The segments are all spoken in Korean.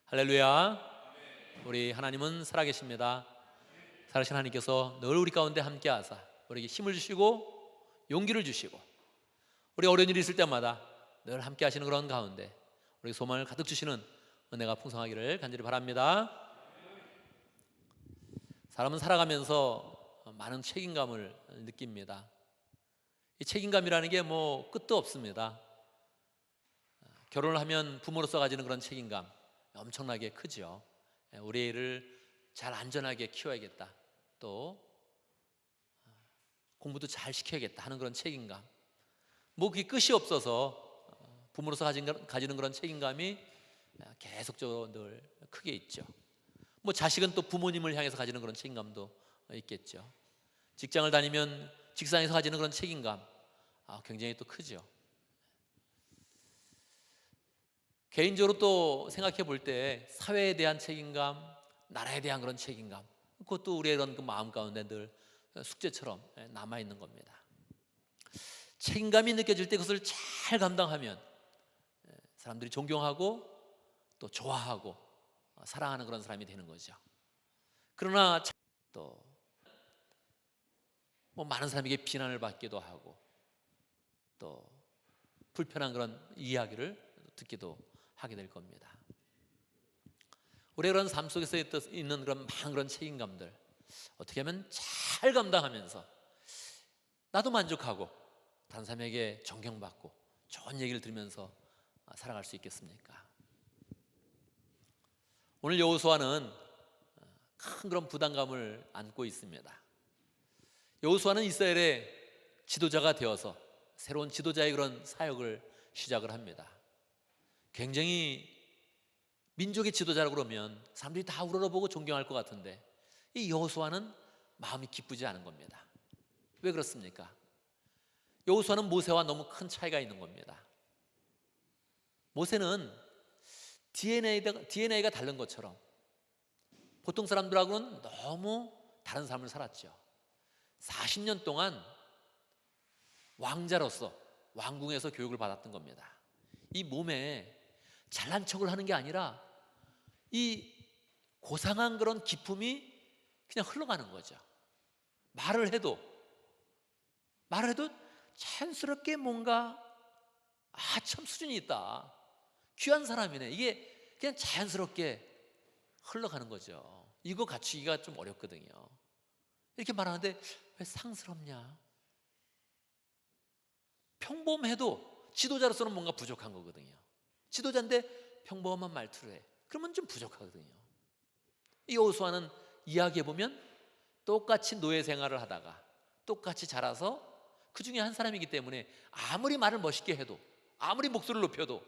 할렐루야. 우리 하나님은 살아계십니다. 살아계신 하나님께서 늘 우리 가운데 함께 하사 우리에게 힘을 주시고 용기를 주시고 우리 어려운 일이 있을 때마다 늘 함께 하시는 그런 가운데 우리 소망을 가득 주시는 은혜가 풍성하기를 간절히 바랍니다. 사람은 살아가면서 많은 책임감을 느낍니다. 이 책임감이라는 게 끝도 없습니다. 결혼을 하면 부모로서 가지는 그런 책임감 엄청나게 크죠. 우리 애를 잘 안전하게 키워야겠다, 또 공부도 잘 시켜야겠다 하는 그런 책임감, 그게 끝이 없어서 부모로서 가지는 그런 책임감이 계속적으로 늘 크게 있죠. 자식은 또 부모님을 향해서 가지는 그런 책임감도 있겠죠. 직장을 다니면 직장에서 가지는 그런 책임감 굉장히 또 크죠. 개인적으로 또 생각해 볼 때 사회에 대한 책임감, 나라에 대한 그런 책임감, 그것도 우리의 그런 마음 가운데 늘 숙제처럼 남아있는 겁니다. 책임감이 느껴질 때 그것을 잘 감당하면 사람들이 존경하고 또 좋아하고 사랑하는 그런 사람이 되는 거죠. 그러나 또 많은 사람에게 비난을 받기도 하고 또 불편한 그런 이야기를 듣기도 하게 될 겁니다. 우리의 그런 삶 속에서 있는 그런 많은 그런 책임감들 어떻게 하면 잘 감당하면서 나도 만족하고 다른 사람에게 존경받고 좋은 얘기를 들으면서 살아갈 수 있겠습니까? 오늘 여호수아는 큰 그런 부담감을 안고 있습니다. 여호수아는 이스라엘의 지도자가 되어서 새로운 지도자의 그런 사역을 시작을 합니다. 굉장히 민족의 지도자라고 그러면 사람들이 다 우러러보고 존경할 것 같은데 이 여호수아는 마음이 기쁘지 않은 겁니다. 왜 그렇습니까? 여호수아는 모세와 너무 큰 차이가 있는 겁니다. 모세는 DNA가 다른 것처럼 보통 사람들하고는 너무 다른 삶을 살았죠. 40년 동안 왕자로서 왕궁에서 교육을 받았던 겁니다. 이 몸에 잘난 척을 하는 게 아니라 이 고상한 그런 기품이 그냥 흘러가는 거죠. 말을 해도 자연스럽게 뭔가 참 수준이 있다, 귀한 사람이네, 이게 그냥 자연스럽게 흘러가는 거죠. 이거 갖추기가 좀 어렵거든요. 이렇게 말하는데 왜 상스럽냐? 평범해도 지도자로서는 뭔가 부족한 거거든요. 지도자인데 평범한 말투를 해. 그러면 좀 부족하거든요. 이 여호수아는 이야기해보면 똑같이 노예 생활을 하다가 똑같이 자라서 그 중에 한 사람이기 때문에 아무리 말을 멋있게 해도 아무리 목소리를 높여도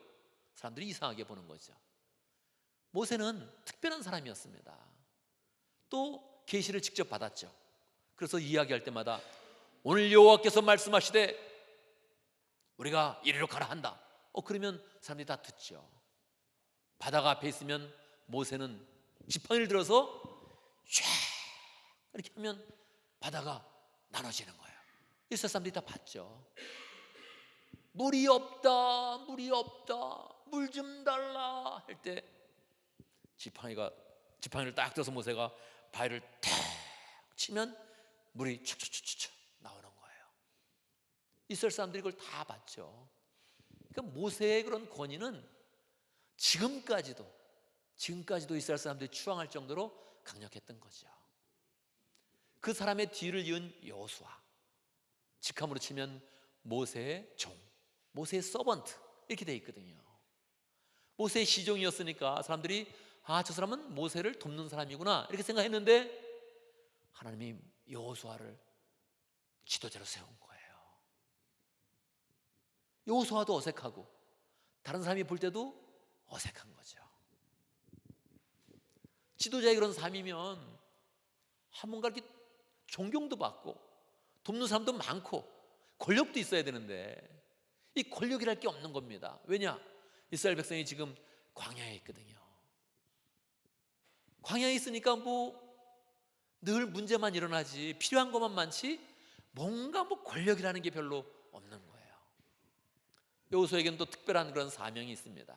사람들이 이상하게 보는 거죠. 모세는 특별한 사람이었습니다. 또 계시를 직접 받았죠. 그래서 이야기할 때마다 오늘 여호와께서 말씀하시되 우리가 이리로 가라 한다. 그러면 사람들이 다 듣죠. 바다가 앞에 있으면 모세는 지팡이를 들어서 쫙 이렇게 하면 바다가 나눠지는 거예요. 이스라엘 사람들이 다 봤죠. 물이 없다, 물 좀 달라 할 때 지팡이를 딱 들어서 모세가 바위를 탁 치면 물이 촥촥촥촥 나오는 거예요. 이스라엘 사람들이 그걸 다 봤죠. 그러니까 모세의 그런 권위는 지금까지도 이스라엘 사람들이 추앙할 정도로 강력했던 거죠. 그 사람의 뒤를 이은 여호수아, 직함으로 치면 모세의 종, 모세의 서번트 이렇게 돼 있거든요. 모세의 시종이었으니까 사람들이 저 사람은 모세를 돕는 사람이구나 이렇게 생각했는데 하나님이 여호수아를 지도자로 세운 거예요. 여호수아도 어색하고 다른 사람이 볼 때도 어색한 거죠. 지도자의 그런 삶이면 뭔가 이렇게 존경도 받고 돕는 사람도 많고 권력도 있어야 되는데 이 권력이랄 게 없는 겁니다. 왜냐? 이스라엘 백성이 지금 광야에 있거든요. 광야에 있으니까 늘 문제만 일어나지 필요한 것만 많지 뭔가 권력이라는 게 별로 없는 거예요. 여호수아에게는 또 특별한 그런 사명이 있습니다.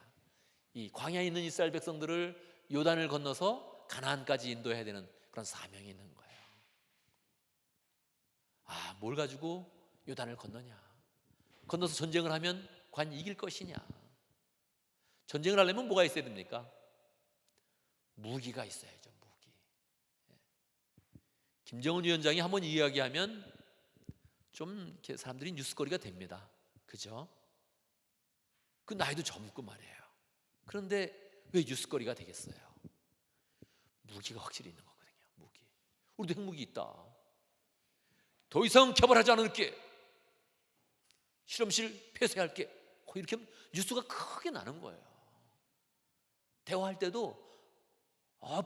이 광야에 있는 이스라엘 백성들을 요단을 건너서 가나안까지 인도해야 되는 그런 사명이 있는 거예요. 아, 뭘 가지고 요단을 건너냐? 건너서 전쟁을 하면 과연 이길 것이냐? 전쟁을 하려면 뭐가 있어야 됩니까? 무기가 있어야죠. 무기. 김정은 위원장이 한번 이야기하면 좀 이렇게 사람들이 뉴스거리가 됩니다. 그죠? 그 나이도 젊고 말이에요. 그런데 왜 뉴스거리가 되겠어요? 무기가 확실히 있는 거거든요. 무기. 우리도 핵무기 있다. 더 이상 개발하지 않을게. 실험실 폐쇄할게. 이렇게 뉴스가 크게 나는 거예요. 대화할 때도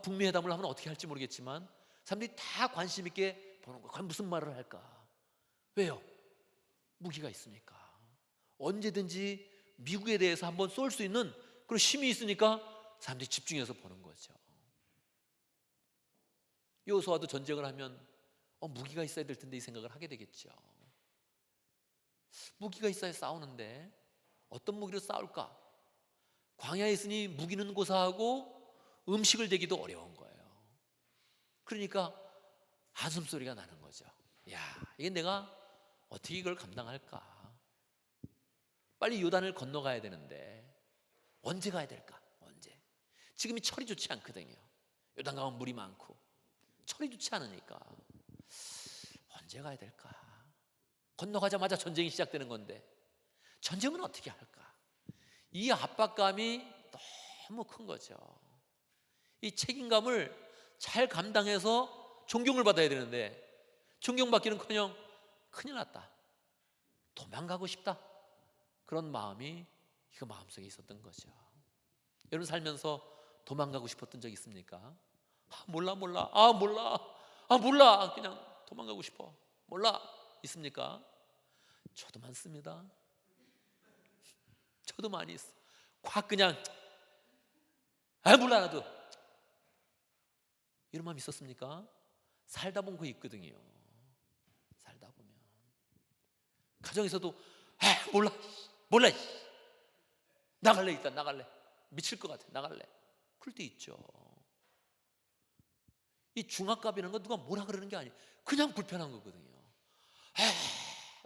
북미 회담을 하면 어떻게 할지 모르겠지만 사람들이 다 관심 있게 보는 거예요. 과연 무슨 말을 할까? 왜요? 무기가 있으니까. 언제든지 미국에 대해서 한번 쏠 수 있는 그런 힘이 있으니까 사람들이 집중해서 보는 거죠. 여호수아도 전쟁을 하면 무기가 있어야 될 텐데 이 생각을 하게 되겠죠. 무기가 있어야 싸우는데 어떤 무기로 싸울까? 광야에 있으니 무기는 고사하고 음식을 대기도 어려운 거예요. 그러니까 한숨소리가 나는 거죠. 야, 이게 내가 어떻게 이걸 감당할까? 빨리 요단을 건너가야 되는데 언제 가야 될까? 언제? 지금이 철이 좋지 않거든요. 요단 가면 물이 많고 철이 좋지 않으니까 언제 가야 될까? 건너가자마자 전쟁이 시작되는 건데 전쟁은 어떻게 할까? 이 압박감이 너무 큰 거죠. 이 책임감을 잘 감당해서 존경을 받아야 되는데 존경받기는커녕 큰일 났다, 도망가고 싶다, 그런 마음이 그 마음속에 있었던 거죠. 여러분 살면서 도망가고 싶었던 적 있습니까? 몰라 그냥 도망가고 싶어. 몰라. 있습니까? 저도 많습니다. 저도 많이 있어. 확 그냥 몰라 나도. 이런 마음 있었습니까? 살다 보면 그거 있거든요. 살다 보면 가정에서도 몰라 나갈래. 일단 나갈래. 미칠 것 같아. 나갈래. 그럴 때 있죠. 이 중압감이라는 건 누가 뭐라 그러는 게 아니에요. 그냥 불편한 거거든요.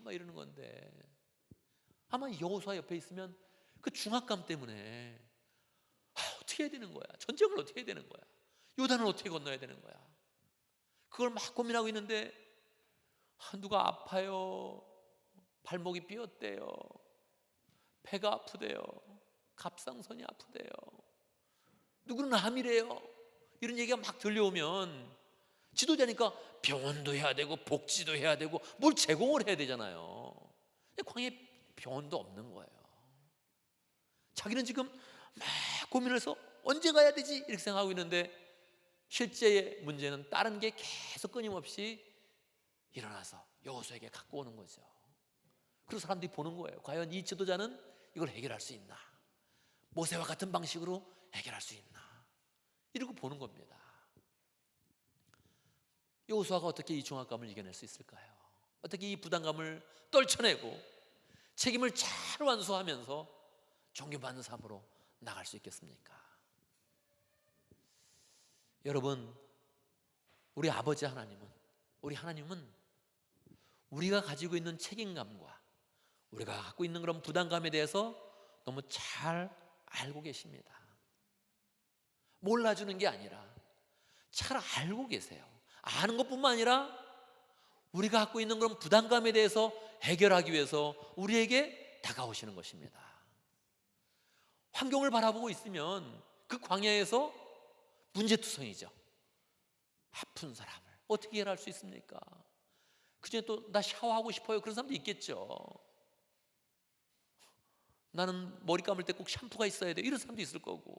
막 이러는 건데 아마 여호수아 옆에 있으면 그 중압감 때문에 어떻게 해야 되는 거야? 전쟁을 어떻게 해야 되는 거야? 요단을 어떻게 건너야 되는 거야? 그걸 막 고민하고 있는데 누가 아파요, 발목이 삐었대요, 배가 아프대요, 갑상선이 아프대요, 누구는 암이래요. 이런 얘기가 막 들려오면 지도자니까 병원도 해야 되고 복지도 해야 되고 뭘 제공을 해야 되잖아요. 광야에 병원도 없는 거예요. 자기는 지금 막 고민을 해서 언제 가야 되지 이렇게 생각하고 있는데 실제의 문제는 다른 게 계속 끊임없이 일어나서 여호수아에게 갖고 오는 거죠. 그래서 사람들이 보는 거예요. 과연 이 지도자는 이걸 해결할 수 있나? 모세와 같은 방식으로 해결할 수 있나? 이러고 보는 겁니다. 여호수아가 어떻게 이 중압감을 이겨낼 수 있을까요? 어떻게 이 부담감을 떨쳐내고 책임을 잘 완수하면서 존경받는 삶으로 나갈 수 있겠습니까? 여러분, 우리 아버지 하나님은, 우리 하나님은 우리가 가지고 있는 책임감과 우리가 갖고 있는 그런 부담감에 대해서 너무 잘 알고 계십니다. 몰라주는 게 아니라 잘 알고 계세요. 아는 것뿐만 아니라 우리가 갖고 있는 그런 부담감에 대해서 해결하기 위해서 우리에게 다가오시는 것입니다. 환경을 바라보고 있으면 그 광야에서 문제투성이죠. 아픈 사람을 어떻게 해결할 수 있습니까? 그중에 또 나 샤워하고 싶어요 그런 사람도 있겠죠. 나는 머리 감을 때 꼭 샴푸가 있어야 돼 이런 사람도 있을 거고,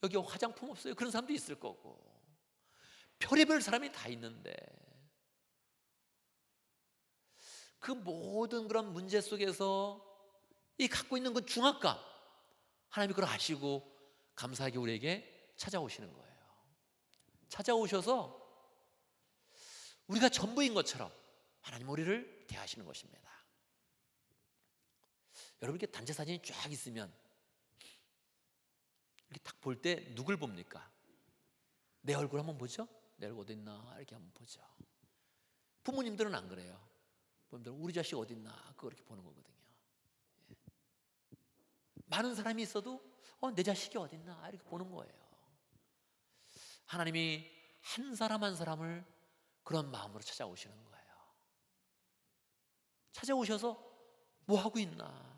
여기 화장품 없어요 그런 사람도 있을 거고, 별의별 사람이 다 있는데 그 모든 그런 문제 속에서 이 갖고 있는 그 중압감, 하나님이 그걸 아시고 감사하게 우리에게 찾아오시는 거예요. 찾아오셔서 우리가 전부인 것처럼 하나님 우리를 대하시는 것입니다. 여러분, 이렇게 단체 사진이 쫙 있으면 이렇게 딱 볼 때 누굴 봅니까? 내 얼굴 한번 보죠? 내 얼굴 어디 있나 이렇게 한번 보죠. 부모님들은 안 그래요. 부모님들은 우리 자식 어디 있나 그거 이렇게 보는 거거든요. 많은 사람이 있어도 내 자식이 어디 있나 이렇게 보는 거예요. 하나님이 한 사람 한 사람을 그런 마음으로 찾아오시는 거예요. 찾아오셔서 뭐 하고 있나,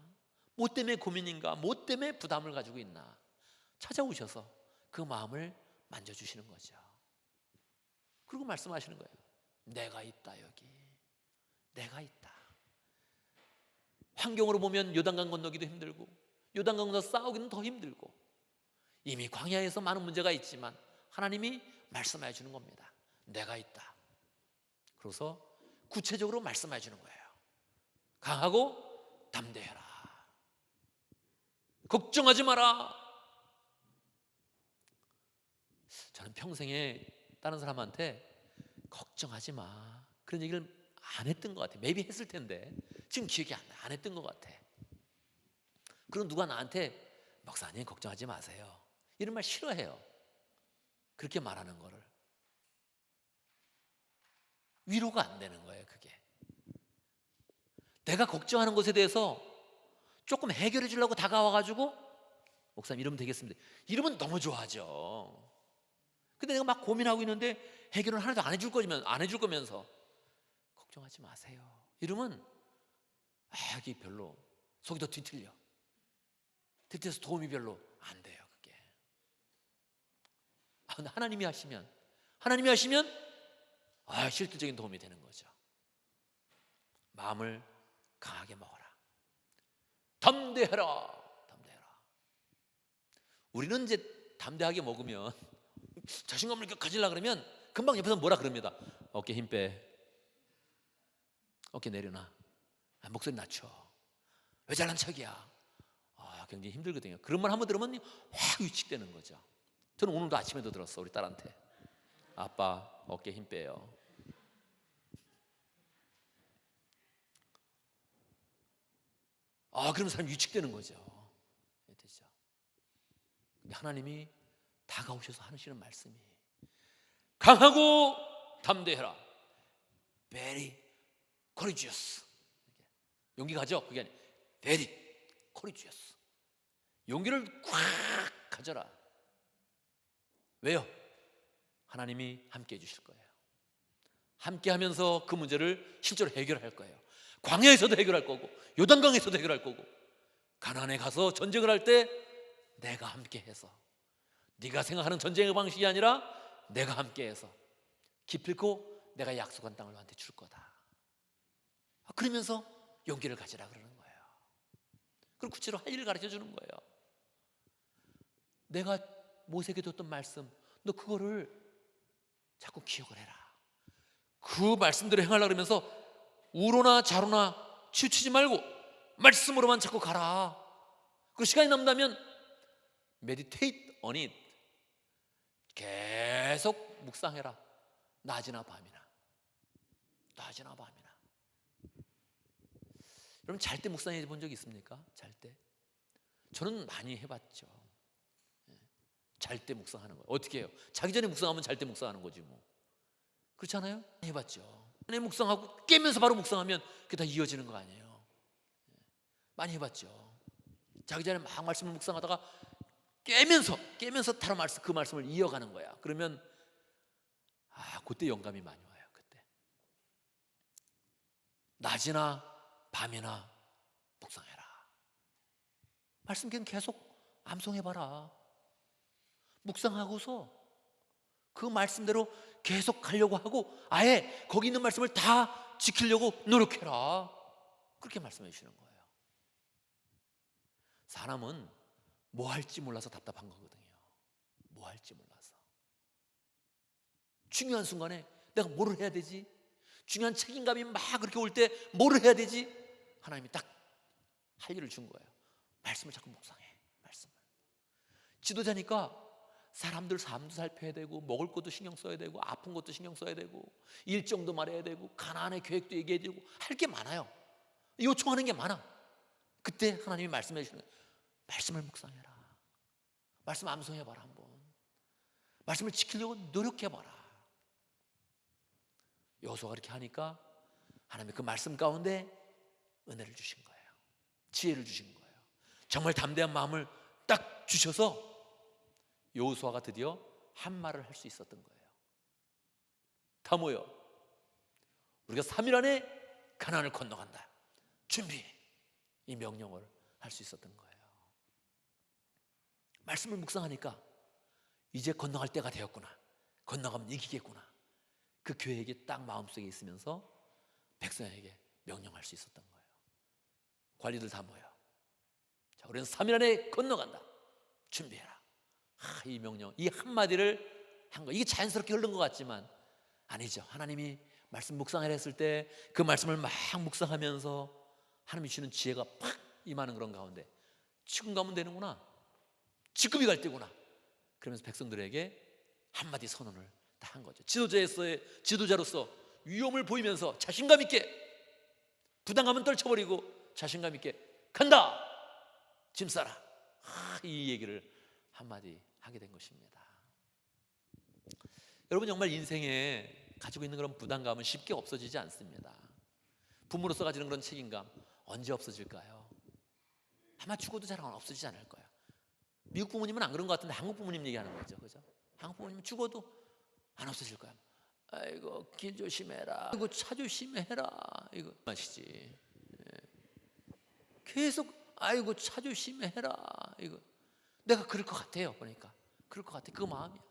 뭐 때문에 고민인가, 뭐 때문에 부담을 가지고 있나 찾아오셔서 그 마음을 만져주시는 거죠. 그리고 말씀하시는 거예요. 내가 있다. 여기 내가 있다. 환경으로 보면 요단강 건너기도 힘들고 요단강 건너 싸우기는 더 힘들고 이미 광야에서 많은 문제가 있지만 하나님이 말씀해 주는 겁니다. 내가 있다. 그래서 구체적으로 말씀해 주는 거예요. 강하고 담대해라. 걱정하지 마라. 저는 평생에 다른 사람한테 걱정하지 마 그런 얘기를 안 했던 것 같아요. maybe 했을 텐데 지금 기억이 안 했던 것 같아. 그럼 누가 나한테 목사님 걱정하지 마세요 이런 말 싫어해요. 그렇게 말하는 거를. 위로가 안 되는 거예요. 그게 내가 걱정하는 것에 대해서 조금 해결해 주려고 다가와가지고 목사님 이러면 되겠습니다 이러면 너무 좋아하죠. 근데 내가 막 고민하고 있는데 해결을 하나도 안 해줄 거면서 걱정하지 마세요 이러면 이게 별로 속이 더 뒤틀려. 뒤틀려서 도움이 별로 안 돼요. 그게 근데 하나님이 하시면 실질적인 도움이 되는 거죠. 마음을 강하게 먹어라. 담대해라. 우리는 이제 담대하게 먹으면 자신감을 이렇게 가지려고 그러면 금방 옆에서 뭐라 그럽니다. 어깨 힘 빼. 어깨 내려놔. 목소리 낮춰. 왜 잘난 척이야. 굉장히 힘들거든요. 그런 말 한번 들으면 확 위축되는 거죠. 저는 오늘도 아침에도 들었어. 우리 딸한테. 아빠 어깨 힘 빼요. 그러면 사람이 위축되는 거죠. 되죠. 근데 하나님이 다가오셔서 하시는 말씀이 강하고 담대해라. Very courageous. 용기 가져. 그게 아니라 Very courageous. 용기를 꽉 가져라. 왜요? 하나님이 함께 해주실 거예요. 함께 하면서 그 문제를 실제로 해결할 거예요. 광야에서도 해결할 거고 요단강에서도 해결할 거고 가나안에 가서 전쟁을 할 때 내가 함께 해서 네가 생각하는 전쟁의 방식이 아니라 내가 함께 해서 기필코 내가 약속한 땅을 너한테 줄 거다. 그러면서 용기를 가지라 그러는 거예요. 그리고 구체로 할 일을 가르쳐 주는 거예요. 내가 모세에게 줬던 말씀 너 그거를 자꾸 기억을 해라. 그 말씀대로 행하려고 그러면서 우로나 좌로나 치우치지 말고 말씀으로만 자꾸 가라. 그리고 시간이 남다면 meditate on it. 계속 묵상해라. 낮이나 밤이나. 여러분 잘 때 묵상해 본 적 있습니까? 잘 때? 저는 많이 해봤죠. 잘 때 묵상하는 거예요. 어떻게 해요? 자기 전에 묵상하면 잘 때 묵상하는 거지 뭐. 그렇잖아요? 해봤죠. 전에 묵상하고 깨면서 바로 묵상하면 그게 다 이어지는 거 아니에요? 많이 해봤죠. 자기 전에 막 말씀을 묵상하다가 깨면서 다른 말씀, 그 말씀을 이어가는 거야. 그러면 그때 영감이 많이 와요. 그때 낮이나 밤이나 묵상해라. 말씀 계속 암송해봐라. 묵상하고서 그 말씀대로 계속 가려고 하고 아예 거기 있는 말씀을 다 지키려고 노력해라. 그렇게 말씀해 주시는 거예요. 사람은 뭐 할지 몰라서 답답한 거거든요. 뭐 할지 몰라서. 중요한 순간에 내가 뭐를 해야 되지? 중요한 책임감이 막 그렇게 올 때 뭐를 해야 되지? 하나님이 딱 할 일을 준 거예요. 말씀을 자꾸 묵상해. 말씀을. 지도자니까 사람들 삶도 살펴야 되고 먹을 것도 신경 써야 되고 아픈 것도 신경 써야 되고 일정도 말해야 되고 가나안의 계획도 얘기해야 되고 할 게 많아요. 요청하는 게 많아. 그때 하나님이 말씀해 주시는 거예요. 말씀을 묵상해라. 말씀 암송해봐라. 한번 말씀을 지키려고 노력해봐라. 여호수아가 그렇게 하니까 하나님이 그 말씀 가운데 은혜를 주신 거예요. 지혜를 주신 거예요. 정말 담대한 마음을 딱 주셔서 여호수아가 드디어 한 말을 할 수 있었던 거예요. 다 모여 우리가 3일 안에 가나안을 건너간다. 준비. 이 명령을 할 수 있었던 거예요. 말씀을 묵상하니까 이제 건너갈 때가 되었구나. 건너가면 이기겠구나. 그 계획이 딱 마음속에 있으면서 백성에게 명령할 수 있었던 거예요. 관리들 다 모여. 자, 우리는 3일 안에 건너간다. 준비해라. 이 명령, 이 한마디를 한 거. 이게 자연스럽게 흐른 것 같지만 아니죠. 하나님이 말씀 묵상을 했을 때 그 말씀을 막 묵상하면서 하나님이 주는 지혜가 팍 임하는 그런 가운데 지금 가면 되는구나. 지금이 갈 때구나. 그러면서 백성들에게 한마디 선언을 다 한 거죠. 지도자로서 위험을 보이면서 자신감 있게, 부담감은 떨쳐버리고 자신감 있게 간다. 짐 싸라. 이 얘기를 한마디 하게 된 것입니다. 여러분, 정말 인생에 가지고 있는 그런 부담감은 쉽게 없어지지 않습니다. 부모로서 가지는 그런 책임감 언제 없어질까요? 아마 죽어도 잘 없어지지 않을 거예요. 미국 부모님은 안 그런 것 같은데 한국 부모님 얘기하는 거죠, 그죠? 한국 부모님은 죽어도 안 없어질 거야. 아이고, 길 조심해라. 아이고, 차 조심해라. 이거 마시지. 계속 아이고, 차 조심해라. 이거 내가 그럴 것 같아요. 보니까 그럴 것 같아. 그 마음이야.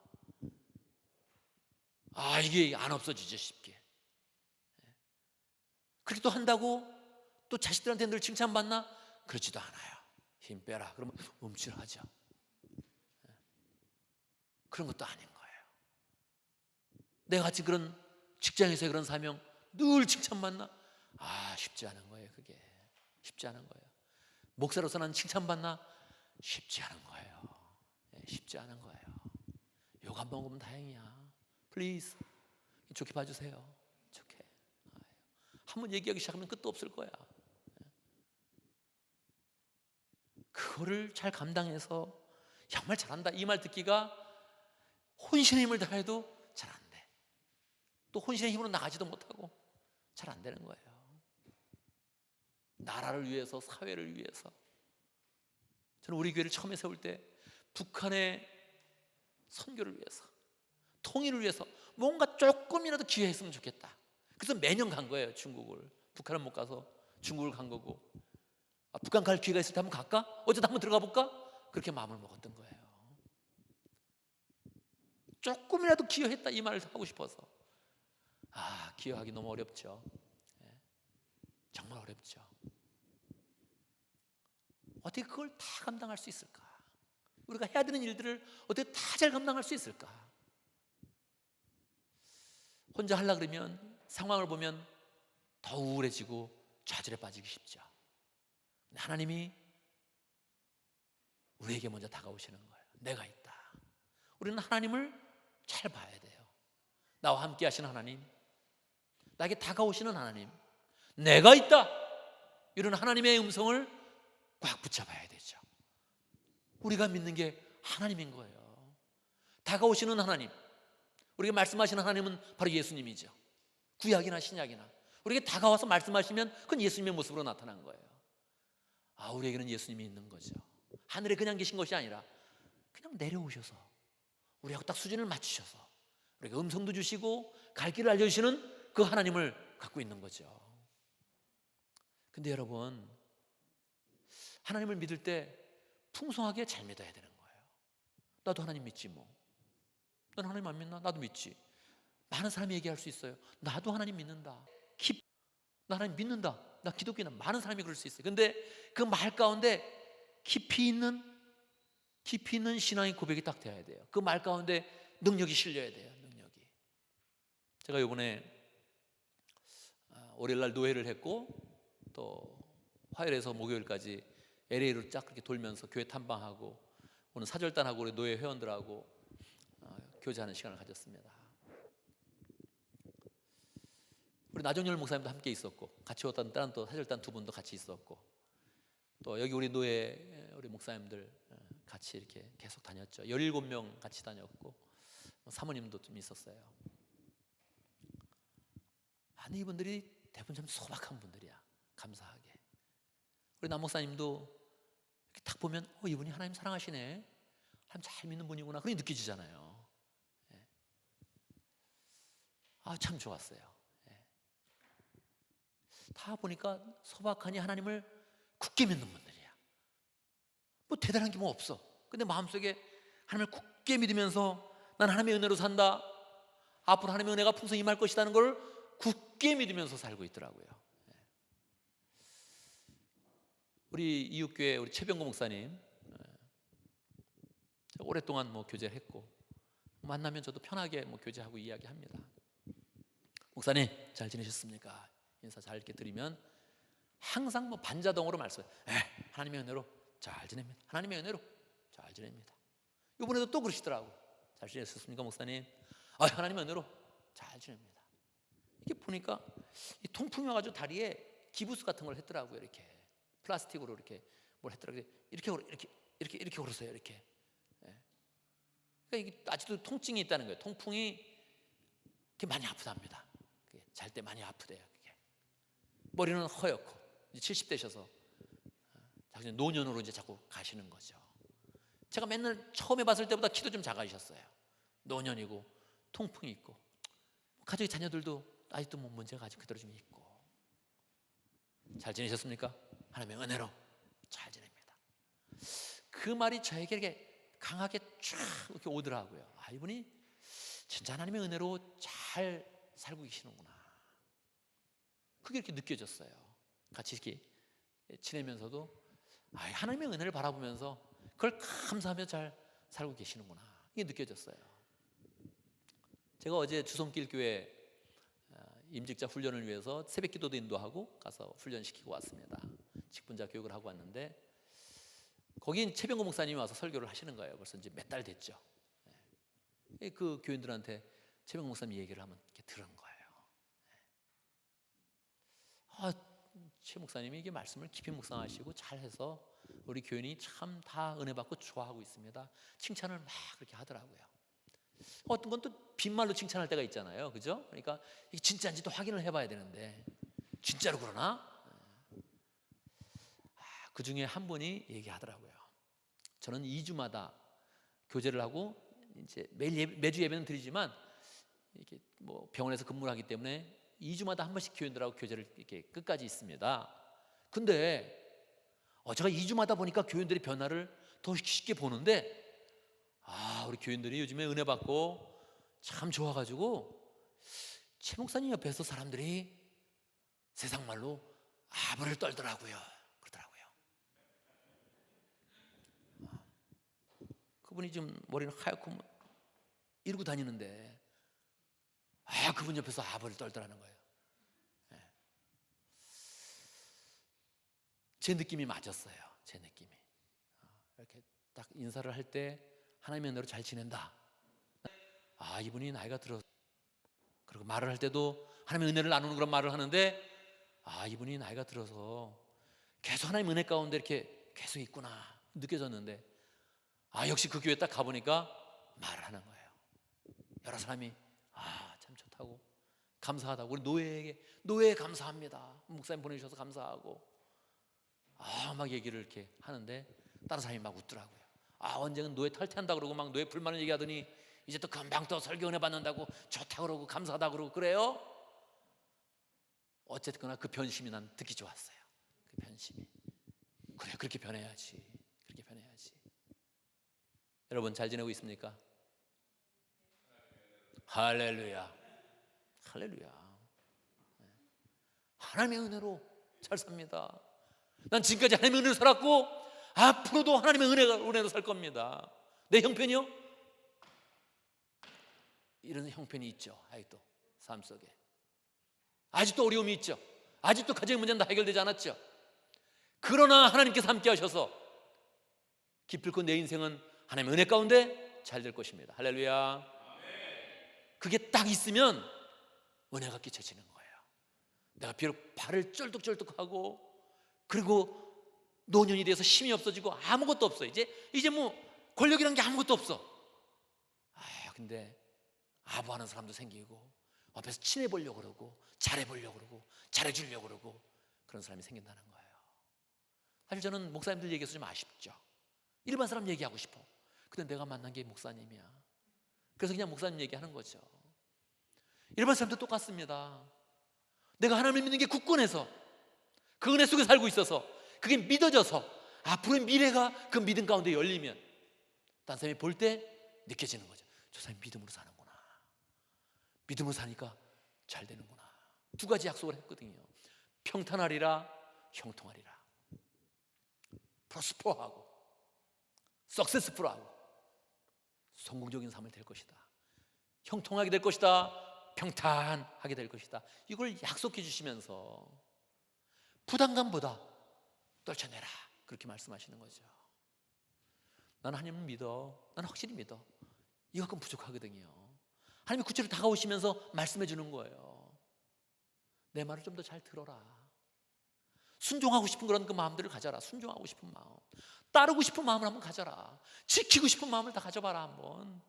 이게 안 없어지죠, 쉽게. 그렇게 또 한다고 또 자식들한테 늘 칭찬받나? 그렇지도 않아요. 힘 빼라. 그러면 움찔하죠. 그런 것도 아닌 거예요. 내가 같이 그런 직장에서의 그런 사명 늘 칭찬받나? 쉽지 않은 거예요. 그게 쉽지 않은 거예요. 목사로서 난 칭찬받나? 쉽지 않은 거예요. 쉽지 않은 거예요. 욕 한 번 먹으면 다행이야. 플리즈 좋게 봐주세요. 좋게. 한번 얘기하기 시작하면 끝도 없을 거야. 그거를 잘 감당해서 정말 잘한다 이 말 듣기가 혼신의 힘을 다해도 잘 안 돼. 또 혼신의 힘으로 나가지도 못하고 잘 안 되는 거예요. 나라를 위해서, 사회를 위해서. 저는 우리 교회를 처음에 세울 때 북한의 선교를 위해서, 통일을 위해서 뭔가 조금이라도 기여했으면 좋겠다. 그래서 매년 간 거예요. 중국을. 북한은 못 가서 중국을 간 거고, 북한 갈 기회가 있을 때 한번 갈까? 어쩌다 한번 들어가 볼까? 그렇게 마음을 먹었던 거예요. 조금이라도 기여했다 이 말을 하고 싶어서. 기여하기 너무 어렵죠. 정말 어렵죠. 어떻게 그걸 다 감당할 수 있을까? 우리가 해야 되는 일들을 어떻게 다 잘 감당할 수 있을까? 혼자 하려고 그러면 상황을 보면 더 우울해지고 좌절에 빠지기 쉽죠. 하나님이 우리에게 먼저 다가오시는 거예요. 내가 있다. 우리는 하나님을 잘 봐야 돼요. 나와 함께 하시는 하나님, 나에게 다가오시는 하나님, 내가 있다. 이런 하나님의 음성을 꽉 붙잡아야 되죠. 우리가 믿는 게 하나님인 거예요. 다가오시는 하나님, 우리에게 말씀하시는 하나님은 바로 예수님이죠. 구약이나 신약이나 우리에게 다가와서 말씀하시면 그건 예수님의 모습으로 나타난 거예요. 우리에게는 예수님이 있는 거죠. 하늘에 그냥 계신 것이 아니라 그냥 내려오셔서 우리하고 딱 수준을 맞추셔서 우리가 음성도 주시고 갈 길을 알려주시는 그 하나님을 갖고 있는 거죠. 근데 여러분, 하나님을 믿을 때 풍성하게 잘 믿어야 되는 거예요. 나도 하나님 믿지 뭐. 넌 하나님 안 믿나? 나도 믿지. 많은 사람이 얘기할 수 있어요. 나도 하나님 믿는다. 나 하나님 믿는다. 나 기독교인다. 많은 사람이 그럴 수 있어요. 근데 그 말 가운데 깊이 있는 신앙의 고백이 딱 돼야 돼요. 그 말 가운데 능력이 실려야 돼요. 능력이. 제가 이번에 월요일날 노회를 했고 또 화요일에서 목요일까지 LA로 쫙 그렇게 돌면서 교회 탐방하고 오늘 사절단하고 우리 노회 회원들하고 교제하는 시간을 가졌습니다. 우리 나정열 목사님도 함께 있었고 같이 왔던 다른 또 사절단 두 분도 같이 있었고 또 여기 우리 노회 우리 목사님들 같이 이렇게 계속 다녔죠. 17명 같이 다녔고 사모님도 좀 있었어요. 아니, 이분들이 대부분 참 소박한 분들이야. 감사하게. 우리 남 목사님도 이렇게 딱 보면 이분이 하나님 사랑하시네, 하나님 잘 믿는 분이구나, 그렇게 느껴지잖아요. 예. 참 좋았어요. 예. 다 보니까 소박하니 하나님을 굳게 믿는 분들이야. 뭐 대단한 게 뭐 없어. 근데 마음속에 하나님을 굳게 믿으면서 난 하나님의 은혜로 산다, 앞으로 하나님의 은혜가 풍성히 임할 것이라는 걸 굳게 믿으면서 살고 있더라고요. 우리 이웃교회 우리 최병구 목사님, 오랫동안 교제를 했고 만나면 저도 편하게 교제하고 이야기합니다. 목사님 잘 지내셨습니까? 인사 잘 이렇게 드리면 항상 반자동으로 말씀해요. 하나님의 은혜로 잘 지냅니다. 하나님의 은혜로 잘 지냅니다. 이번에도 또 그러시더라고. 잘 지내셨습니까 목사님? 하나님의 은혜로 잘 지냅니다. 이게 보니까 이 통풍이 와가지고 다리에 기부스 같은 걸 했더라고요. 이렇게 플라스틱으로 이렇게 뭘 했더라고요. 이렇게 걸었어요. 이렇게. 그러니까 이게 아직도 통증이 있다는 거예요. 통풍이 이렇게 많이 아프답니다. 잘 때 많이 아프대요. 그게. 머리는 허옇고 이제 70대셔서 자기 노년으로 이제 자꾸 가시는 거죠. 제가 맨날 처음에 봤을 때보다 키도 좀 작아지셨어요. 노년이고 통풍이 있고 가족의 자녀들도 아직도 문제가 아직 그대로 좀 있고. 잘 지내셨습니까? 하나님의 은혜로 잘 지냅니다. 그 말이 저에게 이렇게 강하게 쫙 이렇게 오더라고요. 이분이 진짜 하나님의 은혜로 잘 살고 계시는구나. 그게 이렇게 느껴졌어요. 같이 이렇게 지내면서도 하나님의 은혜를 바라보면서 그걸 감사하며 잘 살고 계시는구나, 이게 느껴졌어요. 제가 어제 주성길 교회 임직자 훈련을 위해서 새벽 기도도 인도하고 가서 훈련시키고 왔습니다. 직분자 교육을 하고 왔는데 거긴 최병구 목사님이 와서 설교를 하시는 거예요. 벌써 이제 몇 달 됐죠. 그 교인들한테 최병구 목사님 얘기를 한번 이렇게 들은 거예요. 최 목사님이 이게 말씀을 깊이 묵상하시고 잘해서 우리 교인이 참 다 은혜 받고 좋아하고 있습니다. 칭찬을 막 그렇게 하더라고요. 어떤 건 또 빈말로 칭찬할 때가 있잖아요. 그죠? 그러니까 이게 진짜인지 또 확인을 해봐야 되는데 진짜로 그러나? 그 중에 한 분이 얘기하더라고요. 저는 2주마다 교제를 하고 이제 매주 예배는 드리지만 이렇게 병원에서 근무를 하기 때문에 2주마다 한 번씩 교인들하고 교제를 이렇게 끝까지 있습니다. 근데 제가 2주마다 보니까 교인들의 변화를 더 쉽게 보는데 우리 교인들이 요즘에 은혜 받고 참 좋아가지고 최 목사님 옆에서 사람들이 세상 말로 아부를 떨더라고요. 그러더라고요. 그분이 좀 머리는 하얗고 이러고 다니는데 그분 옆에서 아부를 떨더라는 거예요. 제 느낌이 맞았어요. 제 느낌이. 이렇게 딱 인사를 할 때 하나님의 은혜로 잘 지낸다. 이분이 나이가 들어서, 그리고 말을 할 때도 하나님의 은혜를 나누는 그런 말을 하는데 이분이 나이가 들어서 계속 하나님의 은혜 가운데 이렇게 계속 있구나 느껴졌는데 역시 그 교회 딱 가보니까 말을 하는 거예요. 여러 사람이 참 좋다고 감사하다고, 우리 노예에 감사합니다, 목사님 보내주셔서 감사하고 막 얘기를 이렇게 하는데 다른 사람이 막 웃더라고요. 언젠간 노예 탈퇴한다 그러고 막 노예 불만을 얘기하더니 이제 또 금방 또 설교 은혜 받는다고 좋다 그러고 감사하다 그러고 그래요. 어쨌거나 그 변심이 난 듣기 좋았어요. 그 변심이. 그래, 그렇게 변해야지. 그렇게 변해야지. 여러분 잘 지내고 있습니까? 할렐루야. 할렐루야. 하나님의 은혜로 잘 삽니다. 난 지금까지 하나님의 은혜로 살았고 앞으로도 하나님의 은혜로 살 겁니다. 내 형편이요? 이런 형편이 있죠. 아직도 삶 속에 아직도 어려움이 있죠. 아직도 가정의 문제는 다 해결되지 않았죠. 그러나 하나님께서 함께 하셔서 기필코 내 인생은 하나님의 은혜 가운데 잘 될 것입니다. 할렐루야. 그게 딱 있으면 은혜가 끼쳐지는 거예요. 내가 비록 발을 쩔뚝쩔뚝하고 그리고 노년이 돼서 힘이 없어지고 아무것도 없어. 이제 뭐 권력이란 게 아무것도 없어. 근데 아부하는 사람도 생기고 앞에서 친해보려고 그러고 잘해보려고 그러고 잘해주려고 그러고 그런 사람이 생긴다는 거예요. 사실 저는 목사님들 얘기해서 좀 아쉽죠. 일반 사람 얘기하고 싶어. 근데 내가 만난 게 목사님이야. 그래서 그냥 목사님 얘기하는 거죠. 일반 사람도 똑같습니다. 내가 하나님을 믿는 게 굳건해서 그 은혜 속에 살고 있어서 그게 믿어져서 앞으로의 미래가 그 믿음 가운데 열리면 딴 사람이 볼 때 느껴지는 거죠. 저 사람이 믿음으로 사는구나. 믿음으로 사니까 잘 되는구나. 두 가지 약속을 했거든요. 평탄하리라, 형통하리라. 프로스퍼하고 석세스풀하고 성공적인 삶을 될 것이다. 형통하게 될 것이다. 평탄하게 될 것이다. 이걸 약속해 주시면서 부담감보다 떨쳐내라, 그렇게 말씀하시는 거죠. 나는 하나님을 믿어. 나는 확실히 믿어. 이것은 부족하거든요. 하나님이 구체로 다가오시면서 말씀해 주는 거예요. 내 말을 좀 더 잘 들어라. 순종하고 싶은 그런 그 마음들을 가져라. 순종하고 싶은 마음, 따르고 싶은 마음을 한번 가져라. 지키고 싶은 마음을 다 가져봐라. 한번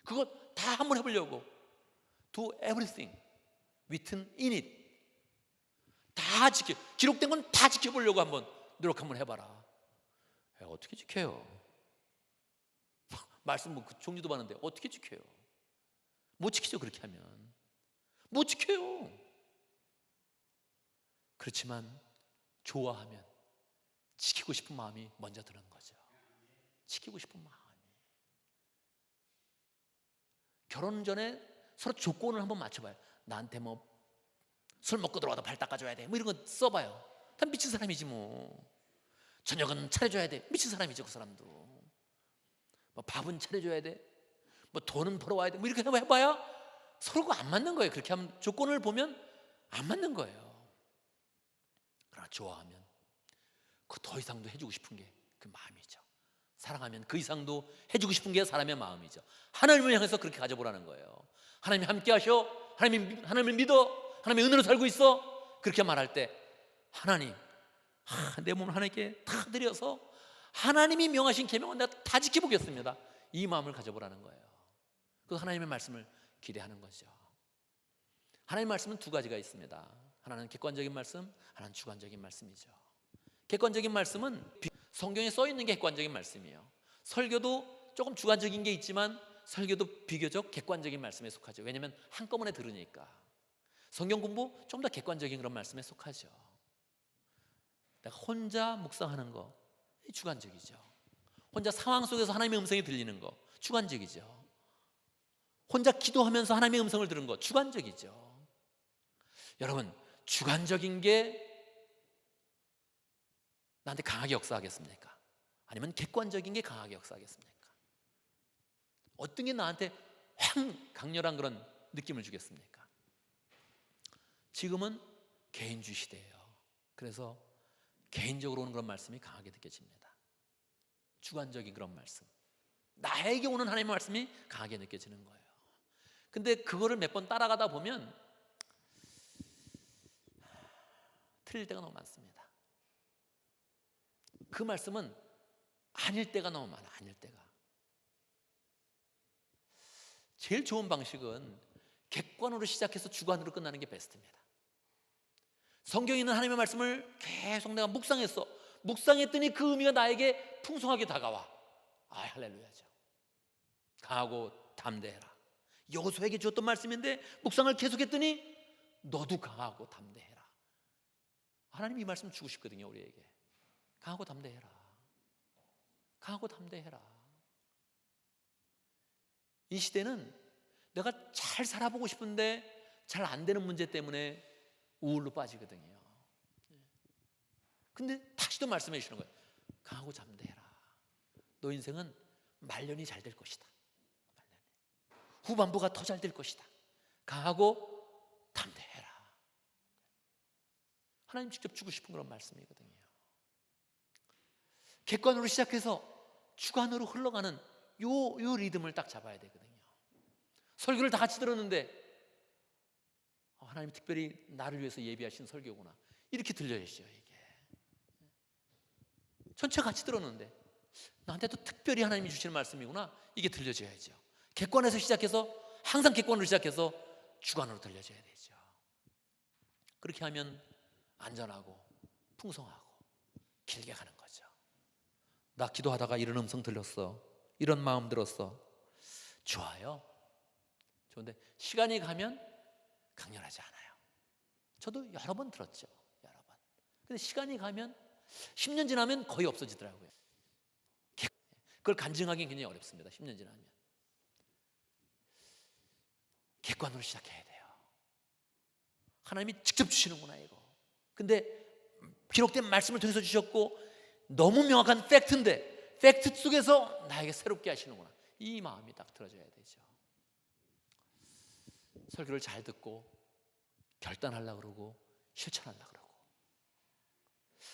그거 다 한번 해보려고. Do everything written in it. 다 기록된 건 다 지켜보려고 한번 노력 한번 해봐라. 어떻게 지켜요? 말씀 뭐 그 종류도 많은데 어떻게 지켜요? 못 지키죠. 그렇게 하면 못 지켜요. 그렇지만 좋아하면 지키고 싶은 마음이 먼저 드는 거죠. 지키고 싶은 마음이. 결혼 전에 서로 조건을 한번 맞춰봐요. 나한테 뭐 술 먹고 들어와도 발 닦아줘야 돼, 뭐 이런 거 써봐요. 다 미친 사람이지 뭐. 저녁은 차려줘야 돼, 미친 사람이죠. 그 사람도 뭐 밥은 차려줘야 돼, 뭐 돈은 벌어와야 돼, 뭐 이렇게 해봐야 서로가 안 맞는 거예요. 그렇게 하면 조건을 보면 안 맞는 거예요. 그러나 좋아하면 그 더 이상도 해주고 싶은 게 그 마음이죠. 사랑하면 그 이상도 해주고 싶은 게 사람의 마음이죠. 하나님을 향해서 그렇게 가져보라는 거예요. 하나님이 함께 하셔. 하나님을 믿어. 하나님의 은혜로 살고 있어. 그렇게 말할 때 하나님, 내 몸을 하나님께 다 드려서 하나님이 명하신 계명은 내가 다 지켜보겠습니다. 이 마음을 가져보라는 거예요. 그 하나님의 말씀을 기대하는 거죠. 하나님의 말씀은 두 가지가 있습니다. 하나는 객관적인 말씀, 하나는 주관적인 말씀이죠. 객관적인 말씀은 성경에 써 있는 게 객관적인 말씀이에요. 설교도 조금 주관적인 게 있지만 설교도 비교적 객관적인 말씀에 속하죠. 왜냐하면 한꺼번에 들으니까. 성경 공부 좀 더 객관적인 그런 말씀에 속하죠. 내가 혼자 묵상하는 거 주관적이죠. 혼자 상황 속에서 하나님의 음성이 들리는 거 주관적이죠. 혼자 기도하면서 하나님의 음성을 들은 거 주관적이죠. 여러분, 주관적인 게 나한테 강하게 역사하겠습니까? 아니면 객관적인 게 강하게 역사하겠습니까? 어떤 게 나한테 확 강렬한 그런 느낌을 주겠습니까? 지금은 개인주의 시대예요. 그래서 개인적으로 오는 그런 말씀이 강하게 느껴집니다. 주관적인 그런 말씀, 나에게 오는 하나님의 말씀이 강하게 느껴지는 거예요. 근데 그거를 몇 번 따라가다 보면 틀릴 때가 너무 많습니다. 그 말씀은 아닐 때가 너무 많아. 아닐 때가. 제일 좋은 방식은 객관으로 시작해서 주관으로 끝나는 게 베스트입니다. 성경에 있는 하나님의 말씀을 계속 내가 묵상했어. 묵상했더니 그 의미가 나에게 풍성하게 다가와. 할렐루야죠. 강하고 담대해라. 여호수아에게 주었던 말씀인데 묵상을 계속했더니 너도 강하고 담대해라. 하나님이 이 말씀 주고 싶거든요. 우리에게 강하고 담대해라. 강하고 담대해라. 이 시대는 내가 잘 살아보고 싶은데 잘 안 되는 문제 때문에 우울로 빠지거든요. 근데 다시 또 말씀해 주시는 거예요. 강하고 담대해라. 너 인생은 말년이 잘 될 것이다. 말년이. 후반부가 더 잘 될 것이다. 강하고 담대해라. 하나님 직접 주고 싶은 그런 말씀이거든요. 객관으로 시작해서 주관으로 흘러가는 요 리듬을 딱 잡아야 되거든요. 설교를 다 같이 들었는데 하나님 특별히 나를 위해서 예비하신 설교구나, 이렇게 들려야죠. 이게 전체 같이 들었는데 나한테도 특별히 하나님이 주시는 말씀이구나, 이게 들려줘야죠. 객관에서 시작해서, 항상 객관으로 시작해서 주관으로 들려줘야 되죠. 그렇게 하면 안전하고 풍성하고 길게 가는 거죠. 나 기도하다가 이런 음성 들렸어, 이런 마음 들었어. 좋아요. 좋은데 시간이 가면 강렬하지 않아요. 저도 여러 번 들었죠, 여러 번. 근데 시간이 가면 10년 지나면 거의 없어지더라고요. 그걸 간증하기는 굉장히 어렵습니다. 10년 지나면. 객관으로 시작해야 돼요. 하나님이 직접 주시는구나 이거. 근데 기록된 말씀을 통해서 주셨고 너무 명확한 팩트인데 팩트 속에서 나에게 새롭게 하시는구나, 이 마음이 딱 들어져야 되죠. 설교를 잘 듣고 결단하려고 그러고 실천하려고 그러고,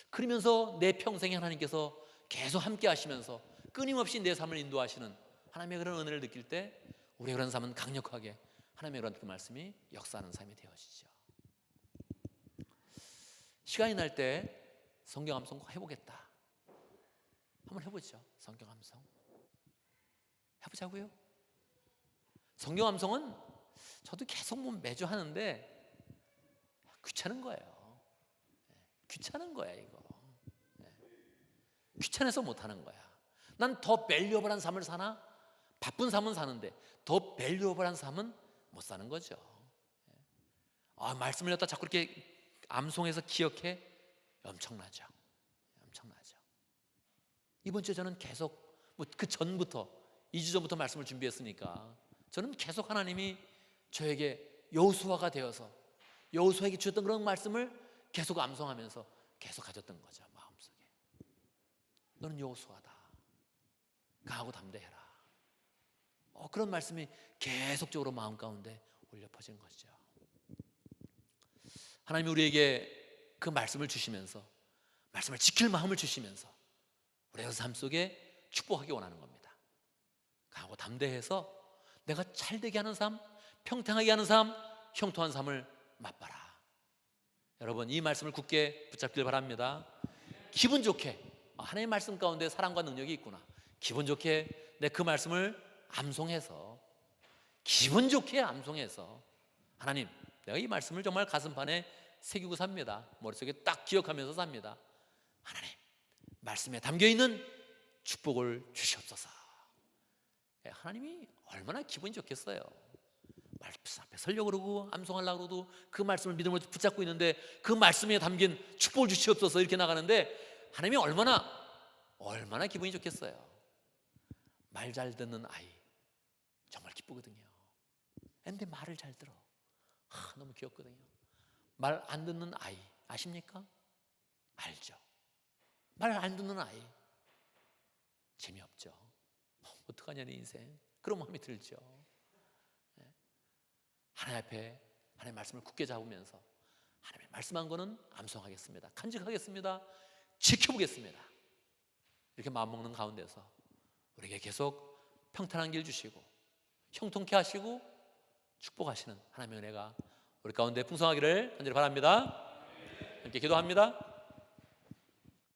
그러면서 내 평생에 하나님께서 계속 함께 하시면서 끊임없이 내 삶을 인도하시는 하나님의 그런 은혜를 느낄 때 우리의 그런 삶은 강력하게 하나님의 그런 그 말씀이 역사하는 삶이 되어지죠. 시간이 날 때 성경 암송 해보겠다. 한번 해보죠. 성경 암송 해보자고요. 성경 암송은 저도 계속 매주 하는데 귀찮은 거예요. 귀찮은 거야 이거. 귀찮아서 못하는 거야. 난 더 밸류어블한 삶을 사나? 바쁜 삶은 사는데 더 밸류어블한 삶은 못 사는 거죠. 말씀을 갖다 자꾸 이렇게 암송해서 기억해? 엄청나죠. 엄청나죠. 이번 주에 저는 계속 그 전부터 2주 전부터 말씀을 준비했으니까 저는 계속 하나님이 저에게 여호수아가 되어서 여호수아에게 주셨던 그런 말씀을 계속 암송하면서 계속 가졌던 거죠. 마음속에 너는 여호수아다, 강하고 담대해라. 그런 말씀이 계속적으로 마음 가운데 울려 퍼지는 것이죠. 하나님이 우리에게 그 말씀을 주시면서 말씀을 지킬 마음을 주시면서 우리의 삶 속에 축복하기 원하는 겁니다. 강하고 담대해서 내가 잘되게 하는 삶, 평탄하게 하는 삶, 형통한 삶을 맛봐라. 여러분 이 말씀을 굳게 붙잡길 바랍니다. 기분 좋게 하나님의 말씀 가운데 사랑과 능력이 있구나, 기분 좋게 내 그 말씀을 암송해서, 기분 좋게 암송해서, 하나님 내가 이 말씀을 정말 가슴판에 새기고 삽니다. 머릿속에 딱 기억하면서 삽니다. 하나님 말씀에 담겨있는 축복을 주시옵소서. 하나님이 얼마나 기분이 좋겠어요. 말씀 앞에 서려고 그러고 암송하려고 그러도 그 말씀을 믿음으로 붙잡고 있는데 그 말씀에 담긴 축복을 주시옵소서 이렇게 나가는데 하나님이 얼마나 기분이 좋겠어요. 말 잘 듣는 아이 정말 기쁘거든요. 근데 말을 잘 들어, 너무 귀엽거든요. 말 안 듣는 아이 아십니까? 알죠. 말 안 듣는 아이 재미없죠. 어떡하냐 내 인생, 그런 마음이 들죠. 하나님 앞에 하나님의 말씀을 굳게 잡으면서 하나님의 말씀한 거는 암송하겠습니다, 간직하겠습니다, 지켜보겠습니다, 이렇게 마음먹는 가운데서 우리에게 계속 평탄한 길 주시고 형통케 하시고 축복하시는 하나님의 은혜가 우리 가운데 풍성하기를 간절히 바랍니다. 함께 기도합니다.